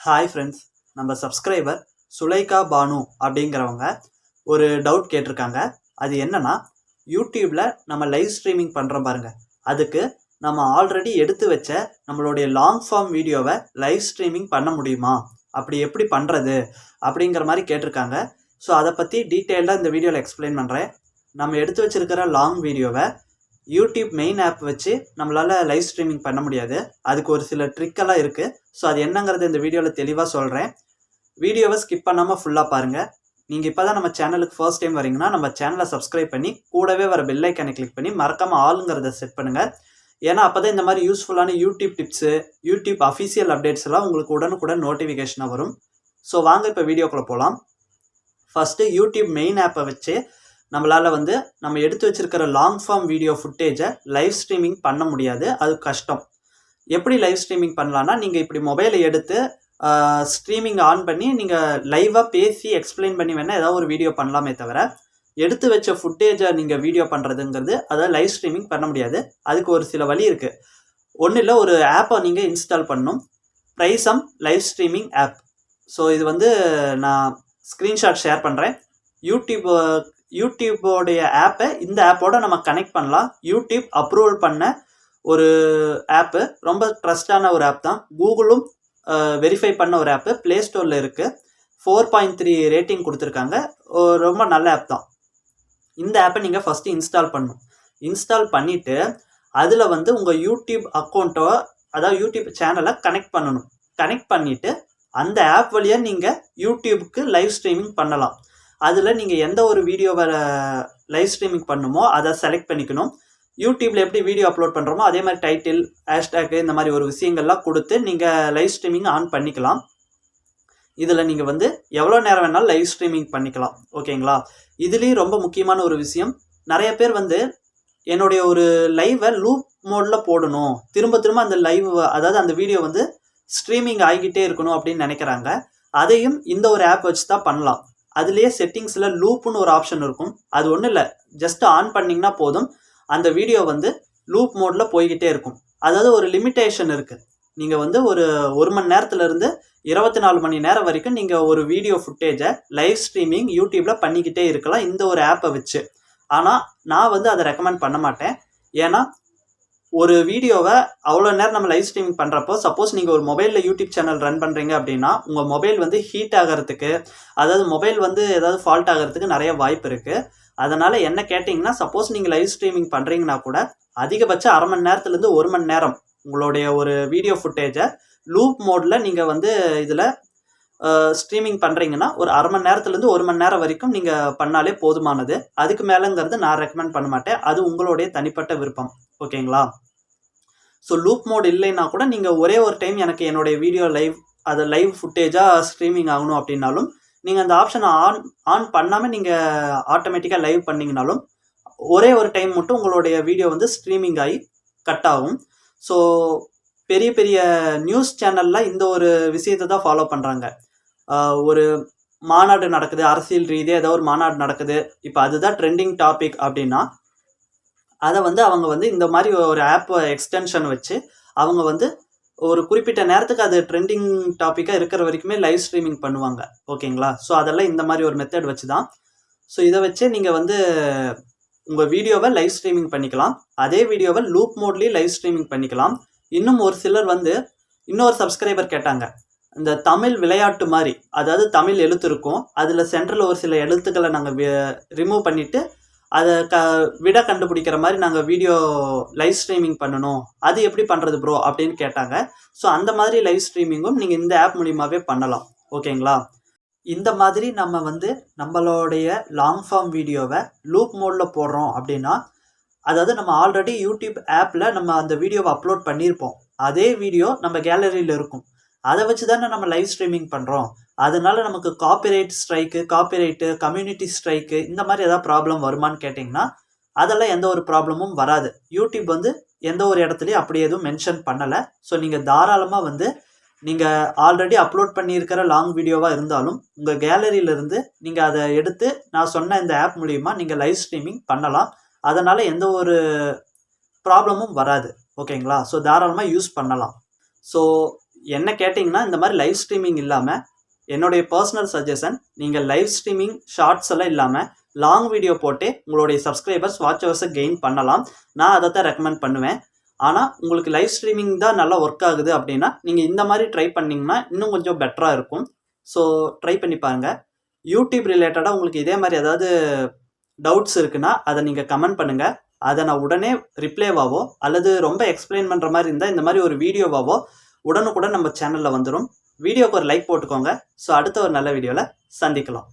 Hi friends, நம்ம subscriber Sulaikha Banu அப்படிங்கிறவங்க ஒரு டவுட் கேட்டிருக்காங்க. அது என்னன்னா, யூடியூப்பில் நம்ம லைவ் ஸ்ட்ரீமிங் பண்ணுறோம் பாருங்க, அதுக்கு நம்ம ஆல்ரெடி எடுத்து வச்ச நம்மளுடைய லாங் ஃபார்ம் வீடியோவை லைவ் ஸ்ட்ரீமிங் பண்ண முடியுமா, அப்படி எப்படி பண்ணுறது அப்படிங்கிற மாதிரி கேட்டிருக்காங்க. ஸோ அதை பற்றி டீட்டெயிலாக இந்த வீடியோவில் எக்ஸ்பிளைன் பண்ணுறேன். நம்ம எடுத்து வச்சிருக்கிற லாங் வீடியோவை யூடியூப் மெயின் ஆப் வச்சு நம்மளால் லைவ் ஸ்ட்ரீமிங் பண்ண முடியாது. அதுக்கு ஒரு சில ட்ரிக்கெல்லாம் இருக்குது. ஸோ அது என்னங்கிறது இந்த வீடியோவில் தெளிவாக சொல்கிறேன். வீடியோவை ஸ்கிப் பண்ணாமல் ஃபுல்லாக பாருங்கள். நீங்கள் இப்போ தான் நம்ம சேனலுக்கு ஃபர்ஸ்ட் டைம் வரீங்கன்னா நம்ம சேனலை சப்ஸ்கிரைப் பண்ணி கூடவே வர பெல் ஐக்கானை கிளிக் பண்ணி மறக்காமல் ஆளுங்கிறத செட் பண்ணுங்கள். ஏன்னா அப்போ தான் இந்த மாதிரி யூஸ்ஃபுல்லான YouTube tips, YouTube official updates எல்லாம் உங்களுக்கு உடனுக்குடன் நோட்டிஃபிகேஷனாக வரும். ஸோ வாங்க இப்போ வீடியோக்குள்ளே போகலாம். ஃபஸ்ட்டு யூடியூப் மெயின் ஆப்பை வச்சு நம்மளால் நம்ம எடுத்து வச்சிருக்கிற லாங் ஃபார்ம் வீடியோ ஃபுட்டேஜை லைவ் ஸ்ட்ரீமிங் பண்ண முடியாது, அது கஷ்டம். எப்படி லைவ் ஸ்ட்ரீமிங் பண்ணலான்னா, நீங்கள் இப்படி மொபைலை எடுத்து ஸ்ட்ரீமிங் ஆன் பண்ணி நீங்கள் லைவாக பேசி எக்ஸ்பிளைன் பண்ணி வேணால் ஏதாவது ஒரு வீடியோ பண்ணலாமே தவிர, எடுத்து வச்ச ஃபுட்டேஜை நீங்கள் வீடியோ பண்ணுறதுங்கிறது அதை லைவ் ஸ்ட்ரீமிங் பண்ண முடியாது. அதுக்கு ஒரு சில வழி இருக்குது. ஒன்றும் இல்லை, ஒரு ஆப்பை நீங்கள் இன்ஸ்டால் பண்ணணும். ப்ரைசம் லைவ் ஸ்ட்ரீமிங் ஆப். ஸோ இது நான் ஸ்க்ரீன்ஷாட் ஷேர் பண்ணுறேன். யூடியூபோடைய ஆப்பை இந்த ஆப்போட நம்ம கனெக்ட் பண்ணலாம். யூடியூப் அப்ரூவல் பண்ண ஒரு ஆப்பு, ரொம்ப ட்ரஸ்டான ஒரு ஆப் தான். கூகுளும் வெரிஃபை பண்ண ஒரு ஆப்பு, ப்ளே ஸ்டோரில் இருக்குது. 4.3 ரேட்டிங் கொடுத்துருக்காங்க. ரொம்ப நல்ல ஆப் தான். இந்த ஆப்பை நீங்கள் ஃபஸ்ட்டு இன்ஸ்டால் பண்ணணும். இன்ஸ்டால் பண்ணிவிட்டு அதில் உங்கள் யூடியூப் அக்கௌண்ட்டோ, அதாவது யூடியூப் சேனலை கனெக்ட் பண்ணணும். கனெக்ட் பண்ணிவிட்டு அந்த ஆப் வழியாக நீங்கள் யூடியூபுக்கு லைவ் ஸ்ட்ரீமிங் பண்ணலாம். அதில் நீங்கள் எந்த ஒரு வீடியோவை லைவ் ஸ்ட்ரீமிங் பண்ணுமோ அதை செலக்ட் பண்ணிக்கணும். யூடியூப்பில் எப்படி வீடியோ அப்லோட் பண்ணுறோமோ அதே மாதிரி டைட்டில், ஹேஷ்டேக்கு, இந்த மாதிரி ஒரு விஷயங்கள்லாம் கொடுத்து நீங்கள் லைவ் ஸ்ட்ரீமிங் ஆன் பண்ணிக்கலாம். இதில் நீங்கள் எவ்வளோ நேரம் வேணாலும் லைவ் ஸ்ட்ரீமிங் பண்ணிக்கலாம். ஓகேங்களா? இதுலேயும் ரொம்ப முக்கியமான ஒரு விஷயம், நிறைய பேர் என்னுடைய ஒரு லைவை லூப் மோடில் போடணும், திரும்ப திரும்ப அந்த லைவ், அதாவது அந்த வீடியோ ஸ்ட்ரீமிங் ஆகிக்கிட்டே இருக்கணும் அப்படின்னு நினைக்கிறாங்க. அதையும் இந்த ஒரு ஆப் வச்சு தான் பண்ணலாம். அதுலேயே செட்டிங்ஸில் லூப்புன்னு ஒரு ஆப்ஷன் இருக்கும். அது ஒன்றும் இல்லை, ஜஸ்ட் ஆன் பண்ணிங்கன்னா போதும், அந்த வீடியோ லூப் மோடில் போய்கிட்டே இருக்கும். அதாவது ஒரு லிமிட்டேஷன் இருக்குது. நீங்கள் ஒரு மணி நேரத்துலேருந்து 24 மணி நேரம் வரைக்கும் நீங்கள் ஒரு வீடியோ ஃபுட்டேஜை லைவ் ஸ்ட்ரீமிங் யூடியூப்பில் பண்ணிக்கிட்டே இருக்கலாம் இந்த ஒரு ஆப்பை வச்சு. ஆனால் நான் அதை ரெக்கமெண்ட் பண்ண மாட்டேன். ஏன்னா ஒரு வீடியோவை அவ்வளோ நேரம் நம்ம லைவ் ஸ்ட்ரீமிங் பண்ணுறப்போ, சப்போஸ் நீங்கள் ஒரு மொபைலில் யூடியூப் சேனல் ரன் பண்ணுறீங்க அப்படின்னா உங்கள் மொபைல் ஹீட் ஆகிறதுக்கு, அதாவது மொபைல் ஏதாவது ஃபால்ட் ஆகிறதுக்கு நிறைய வாய்ப்பு இருக்குது. அதனால் என்ன கேட்டிங்கன்னா, சப்போஸ் நீங்கள் லைவ் ஸ்ட்ரீமிங் பண்ணுறீங்கன்னா கூட அதிகபட்சம் அரை மணி நேரத்துலேருந்து 1 மணி நேரம் உங்களுடைய ஒரு வீடியோ ஃபுட்டேஜை லூப் மோடில் நீங்கள் இதில் ஸ்ட்ரீமிங் பண்ணுறீங்கன்னா ஒரு அரை மணி நேரத்துலேருந்து 1 மணி நேரம் வரைக்கும் நீங்கள் பண்ணாலே போதுமானது. அதுக்கு மேலேங்கிறது நான் ரெக்கமெண்ட் பண்ண மாட்டேன். அது உங்களுடைய தனிப்பட்ட விருப்பம். ஓகேங்களா? ஸோ லூப் மோட் இல்லைன்னா கூட நீங்கள் ஒரே ஒரு டைம் எனக்கு என்னுடைய வீடியோ லைவ் ஃபுட்டேஜாக ஸ்ட்ரீமிங் ஆகணும் அப்படின்னாலும் நீங்கள் அந்த ஆப்ஷனை ஆன் பண்ணாமல் நீங்கள் ஆட்டோமேட்டிக்காக லைவ் பண்ணிங்கனாலும் ஒரே ஒரு டைம் மட்டும் உங்களுடைய வீடியோ ஸ்ட்ரீமிங் ஆகி கட் ஆகும். ஸோ பெரிய பெரிய நியூஸ் சேனலில் இந்த ஒரு விஷயத்தை தான் ஃபாலோ பண்ணுறாங்க. ஒரு மாநாடு நடக்குது, அரசியல் ரீதியாக ஏதோ ஒரு மாநாடு நடக்குது, இப்போ அதுதான் ட்ரெண்டிங் டாபிக் அப்படின்னா அதை அவங்க இந்த மாதிரி ஒரு ஆப் எக்ஸ்டென்ஷன் வச்சு அவங்க ஒரு குறிப்பிட்ட நேரத்துக்கு அது ட்ரெண்டிங் டாப்பிக்காக இருக்கிற வரைக்குமே லைவ் ஸ்ட்ரீமிங் பண்ணுவாங்க. ஓகேங்களா? ஸோ அதெல்லாம் இந்த மாதிரி ஒரு மெத்தட் வச்சு தான். ஸோ இதை வச்சு நீங்கள் உங்கள் வீடியோவை லைவ் ஸ்ட்ரீமிங் பண்ணிக்கலாம். அதே வீடியோவை லூப் மோட்லேயும் லைவ் ஸ்ட்ரீமிங் பண்ணிக்கலாம். இன்னும் ஒரு சிலர் இன்னொரு சப்ஸ்கிரைபர் கேட்டாங்க, இந்த தமிழ் விளையாட்டு மாதிரி, அதாவது தமிழ் எழுத்து இருக்கும், அதில் சென்டரில் ஒரு சில எழுத்துக்களை நாங்கள் ரிமூவ் பண்ணிவிட்டு அதை விட கண்டுபிடிக்கிற மாதிரி நாங்கள் வீடியோ லைவ் ஸ்ட்ரீமிங் பண்ணணும், அது எப்படி பண்ணுறது ப்ரோ அப்படின்னு கேட்டாங்க. ஸோ அந்த மாதிரி லைவ் ஸ்ட்ரீமிங்கும் நீங்கள் இந்த ஆப் மூலியமாகவே பண்ணலாம். ஓகேங்களா? இந்த மாதிரி நம்ம நம்மளுடைய லாங் ஃபார்ம் வீடியோவை லூப் மோடில் போடுறோம் அப்படின்னா, அதாவது நம்ம ஆல்ரெடி யூடியூப் ஆப்பில் நம்ம அந்த வீடியோவை அப்லோட் பண்ணியிருப்போம், அதே வீடியோ நம்ம கேலரியில் இருக்கும், அதை வச்சு தானே நம்ம லைவ் ஸ்ட்ரீமிங் பண்ணுறோம். அதனால நமக்கு copyright strike, copyright, community strike, இந்த மாதிரி ஏதாவது ப்ராப்ளம் வருமானு கேட்டிங்கன்னா அதெல்லாம் எந்த ஒரு ப்ராப்ளமும் வராது. யூடியூப் எந்த ஒரு இடத்துலையும் அப்படி எதுவும் மென்ஷன் பண்ணலை. ஸோ நீங்கள் தாராளமாக நீங்கள் ஆல்ரெடி அப்லோட் பண்ணியிருக்கிற லாங் வீடியோவாக இருந்தாலும் உங்கள் கேலரியிலேருந்து நீங்கள் அதை எடுத்து நான் சொன்ன இந்த ஆப் மூலிமா நீங்கள் லைவ் ஸ்ட்ரீமிங் பண்ணலாம். அதனால் எந்த ஒரு ப்ராப்ளமும் வராது. ஓகேங்களா? ஸோ தாராளமாக யூஸ் பண்ணலாம். ஸோ என்ன கேட்டிங்கன்னா இந்த மாதிரி லைவ் ஸ்ட்ரீமிங் இல்லாமல் என்னுடைய பர்சனல் சஜஷன், நீங்கள் லைவ் ஸ்ட்ரீமிங் ஷார்ட்ஸ் எல்லாம் இல்லாமல் லாங் வீடியோ போட்டு உங்களுடைய சப்ஸ்கிரைபர்ஸ் வாட்ச் ஹவர்ஸை கெயின் பண்ணலாம். நான் அதை தான் ரெக்கமெண்ட் பண்ணுவேன். ஆனால் உங்களுக்கு லைவ் ஸ்ட்ரீமிங் தான் நல்லா ஒர்க் ஆகுது அப்படின்னா நீங்கள் இந்த மாதிரி ட்ரை பண்ணிங்கன்னா இன்னும் கொஞ்சம் பெட்டராக இருக்கும். ஸோ ட்ரை பண்ணி பாருங்கள். யூடியூப் ரிலேட்டடாக உங்களுக்கு இதே மாதிரி ஏதாவது டவுட்ஸ் இருக்குன்னா அதை நீங்கள் கமெண்ட் பண்ணுங்கள். அதை நான் உடனே ரிப்ளேவாவோ அல்லது ரொம்ப எக்ஸ்பிளைன் பண்ணுற மாதிரி இருந்தால் இந்த மாதிரி ஒரு வீடியோவாவோ உடனுக்குடன் நம்ம சேனலில் வந்துடும். வீடியோக்கு ஒரு லைக் போட்டுக்கோங்க. ஸோ அடுத்த ஒரு நல்ல வீடியோவில் சந்திக்கலாம்.